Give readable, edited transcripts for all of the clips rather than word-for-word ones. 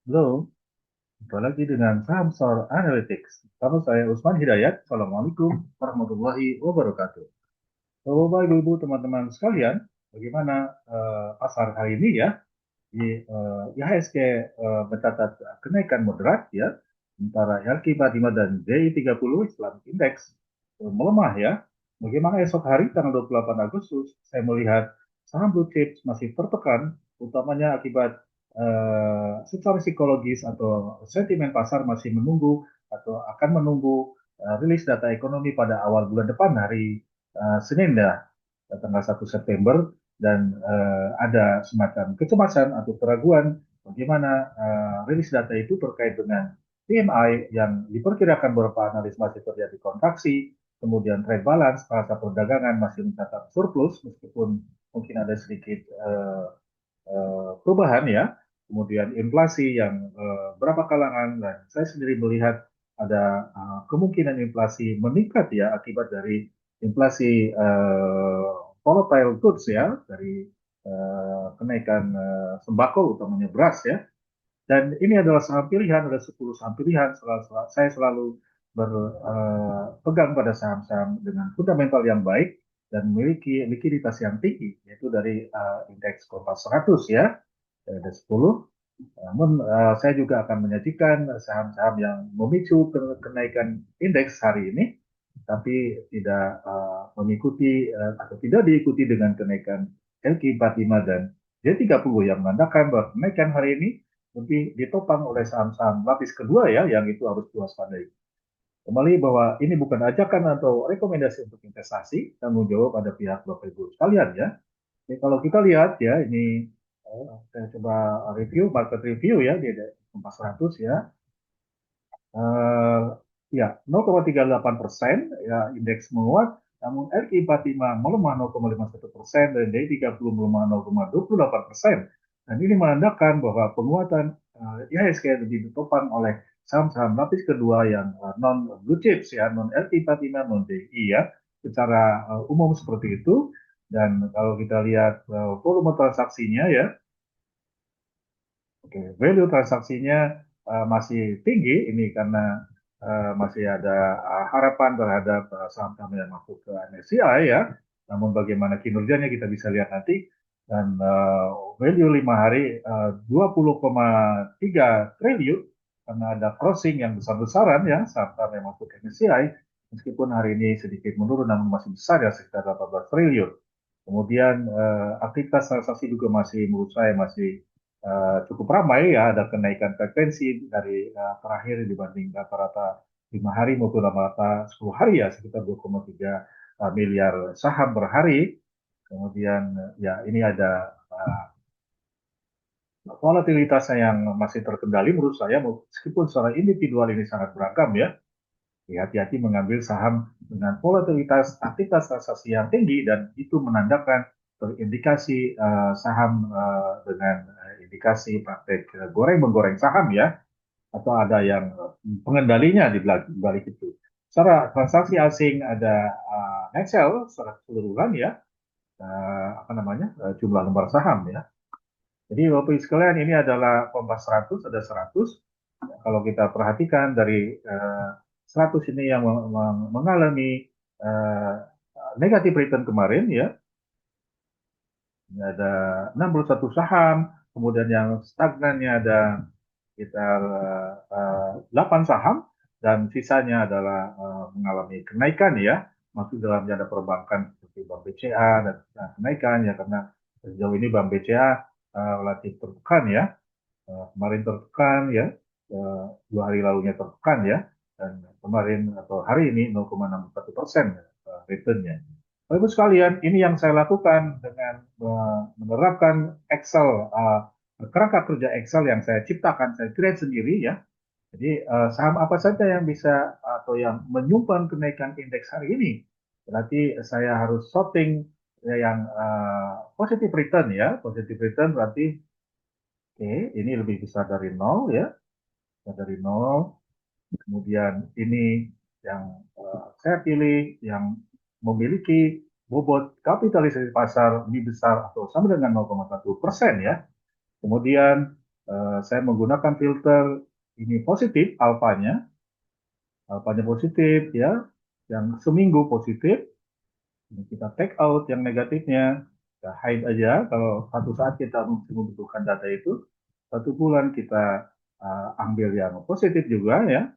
Halo, jumpa lagi dengan Saham Saham Analytics. Nama saya Usman Hidayat. Assalamualaikum warahmatullahi wabarakatuh. Bapak, Ibu, teman-teman sekalian, bagaimana pasar hari ini ya? Di IHSG mencatat kenaikan moderat ya, sementara LQ45 dan DI30 Islamic Index melemah ya. Bagaimana esok hari tanggal 28 Agustus, saya melihat saham blue chips masih tertekan, utamanya akibat secara psikologis atau sentimen pasar masih menunggu atau akan menunggu rilis data ekonomi pada awal bulan depan hari Senin ya, tanggal 1 September, dan ada semacam kecemasan atau keraguan bagaimana rilis data itu terkait dengan PMI yang diperkirakan beberapa analis masih terjadi kontraksi, kemudian trade balance, neraca perdagangan masih mencatat surplus meskipun mungkin ada sedikit perubahan ya, kemudian inflasi yang berapa kalangan, dan saya sendiri melihat ada kemungkinan inflasi meningkat ya akibat dari inflasi volatile goods ya, dari kenaikan sembako utamanya beras ya. Dan ini adalah saham pilihan, ada 10 saham pilihan. Saya selalu berpegang pada saham-saham dengan fundamental yang baik dan memiliki likuiditas yang tinggi, yaitu dari indeks Kompas 100 ya, ada 10. Namun saya juga akan menyajikan saham-saham yang memicu kenaikan indeks hari ini, tapi tidak mengikuti atau tidak diikuti dengan kenaikan LQ45 dan D30 yang menandakan bahwa kenaikan hari ini lebih ditopang oleh saham-saham lapis kedua ya, yang itu harus diwaspadai. Kembali bahwa ini bukan ajakan atau rekomendasi untuk investasi, tanggung jawab pada pihak Bapak Ibu sekalian ya. Jadi kalau kita lihat ya, ini saya coba review, market review ya, di Kompas 100 ya. Eh, ya, 0,38% ya, indeks menguat, namun RQ45 melemah 0,51% dan DI30 melemah 0,28%. Dan ini menandakan bahwa penguatan IHSG lebih ditopang oleh saham-saham lapis kedua yang non blue chips ya, non RQ45, non DI ya, secara umum seperti itu. Dan kalau kita lihat volume transaksinya ya, oke, value transaksinya masih tinggi ini karena masih ada harapan terhadap saham-saham yang masuk ke MSCI ya. Namun bagaimana kinerjanya kita bisa lihat nanti. Dan value 5 hari 20,3 triliun karena ada crossing yang besar-besaran ya saham-saham yang masuk ke MSCI. Meskipun hari ini sedikit menurun namun masih besar ya, sekitar 18 triliun. Kemudian aktivitas transaksi juga masih menurut saya masih cukup ramai ya, ada kenaikan frekuensi dari terakhir dibanding rata-rata 5 hari maupun rata-rata 10 hari ya, sekitar 2,3 miliar saham per hari. Kemudian ya ini ada volatilitasnya yang masih terkendali menurut saya, meskipun secara individual ini sangat beragam ya. Hati-hati mengambil saham dengan volatilitas aktivitas transaksi yang tinggi, dan itu menandakan terindikasi saham dengan indikasi praktek goreng-menggoreng saham ya, atau ada yang pengendalinya di balik itu. Secara transaksi asing ada net sell secara keseluruhan ya, apa namanya, jumlah lembar saham ya. Jadi Bapak Ibu sekalian, ini adalah Kompas 100, ada 100. Kalau kita perhatikan dari 100 ini yang mengalami negatif return kemarin ya, ini ada 61 saham, kemudian yang stagnannya ada sekitar 8 saham, dan sisanya adalah mengalami kenaikan ya, masuk dalam janda perbankan seperti Bank BCA dan kenaikan ya, karena sejauh ini Bank BCA relatif tertekan ya. Kemarin tertekan ya, 2 hari lalunya tertekan ya, dan kemarin atau hari ini 0,61% returnnya. Bapak Ibu sekalian, ini yang saya lakukan dengan menerapkan Excel, kerangka kerja Excel yang saya ciptakan, saya create sendiri ya. Jadi saham apa saja yang bisa atau yang menyumbang kenaikan indeks hari ini. Berarti saya harus sorting ya, yang positive return ya. Positive return berarti oke, ini lebih besar dari nol ya, besar dari nol. Kemudian ini yang saya pilih yang memiliki bobot kapitalisasi pasar lebih besar atau sama dengan 0,1% ya. Kemudian saya menggunakan filter ini positif, alfanya positif ya, yang seminggu positif. Ini kita take out yang negatifnya, kita hide aja. Kalau satu saat kita membutuhkan data itu, 1 bulan kita ambil yang positif juga ya.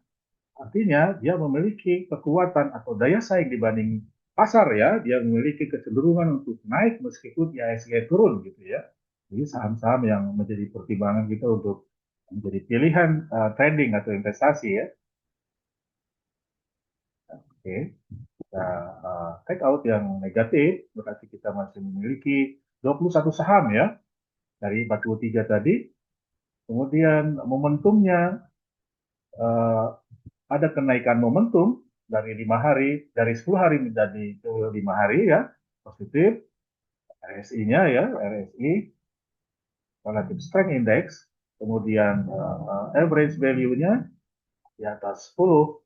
Artinya dia memiliki kekuatan atau daya saing dibanding pasar ya. Dia memiliki kecenderungan untuk naik meskipun IHSG turun gitu ya. Jadi saham-saham yang menjadi pertimbangan kita untuk menjadi pilihan trading atau investasi ya. Oke, kita take out yang negatif, berarti kita masih memiliki 21 saham ya, dari 43 tadi. Kemudian momentumnya, uh, ada kenaikan momentum dari 5 hari, dari 10 hari menjadi ke 5 hari ya, positif. RSI-nya ya, RSI, Relative Strength Index, kemudian average value-nya di atas 10,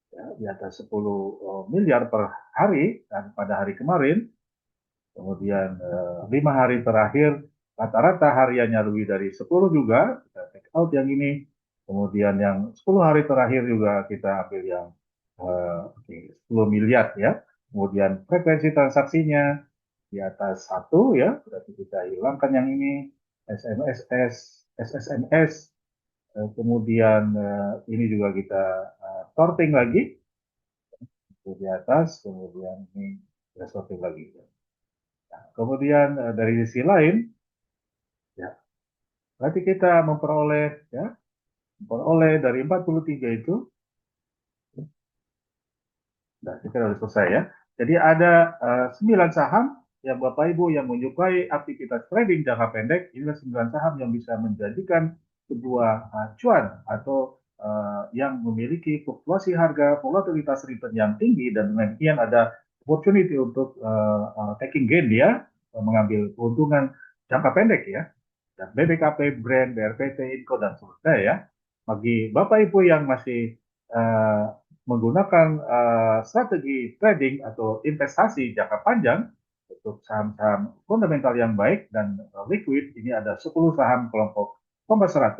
ya, di atas 10 miliar per hari, dan pada hari kemarin. Kemudian 5 hari terakhir rata-rata hariannya lebih dari 10 juga, kita take out yang ini. Kemudian yang 10 hari terakhir juga kita ambil yang 10 miliar ya. Kemudian frekuensi transaksinya di atas 1 ya, berarti kita hilangkan yang ini. SMSS, SSMS, kemudian ini juga kita sorting lagi, itu di atas, kemudian ini kita sorting lagi. Nah, kemudian dari sisi lain, ya, berarti kita memperoleh dari 43 itu, nah, kita sudah selesai ya. Jadi ada 9 saham yang Bapak Ibu yang menyukai aktivitas trading jangka pendek, inilah 9 saham yang bisa menjadikan sebuah cuan atau yang memiliki fluktuasi harga, volatilitas return yang tinggi, dan demikian ada opportunity untuk taking gain dia, mengambil keuntungan jangka pendek ya. Dan BBKP, Brand, BRPT, Inco, dan seterusnya ya. Bagi Bapak Ibu yang masih menggunakan strategi trading atau investasi jangka panjang untuk saham-saham fundamental yang baik dan liquid, ini ada 10 saham kelompok Kompas 100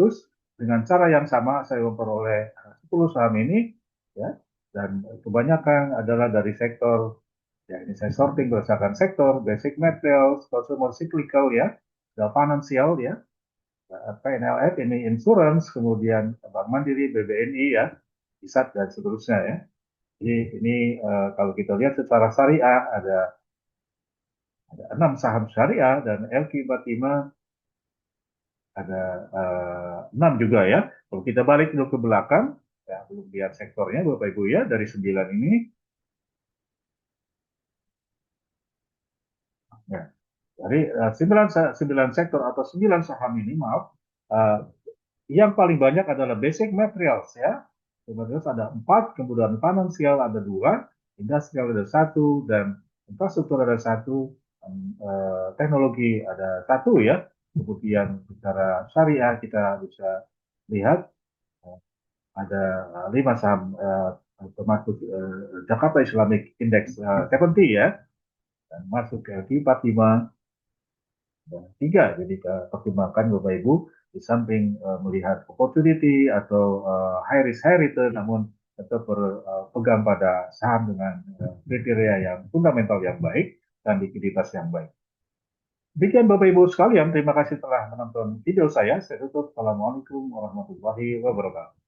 dengan cara yang sama saya memperoleh 10 saham ini ya, dan kebanyakan adalah dari sektor ya, ini saya sorting berdasarkan sektor, basic materials, consumer cyclical ya, financial ya, PNLF ini insurance, kemudian Bank Mandiri, BBNI ya, ISAT dan seterusnya ya. Jadi ini kalau kita lihat secara syariah ada 6 saham syariah dan LQ45 ada 6 juga ya. Kalau kita balik dulu ke belakang, ya belum lihat sektornya Bapak Ibu ya, dari 9 ini. Ya, dari 9 sektor atau 9 saham ini, maaf, uh, yang paling banyak adalah basic materials ya. Materials ada 4, kemudian financial ada 2, industrial ada 1, dan infrastruktur ada 1, teknologi ada 1 ya. Kemudian secara syariah kita bisa lihat ada 5 saham termasuk Jakarta Islamic Index 70 ya, dan masuk ke Q45 dan 3. Jadi pertimbangkan Bapak Ibu di samping melihat opportunity atau high risk high return, namun tetap berpegang pada saham dengan kriteria yang fundamental yang baik dan likuiditas yang baik. Demikian Bapak Ibu sekalian, terima kasih telah menonton video saya. Saya tutup. Assalamualaikum warahmatullahi wabarakatuh.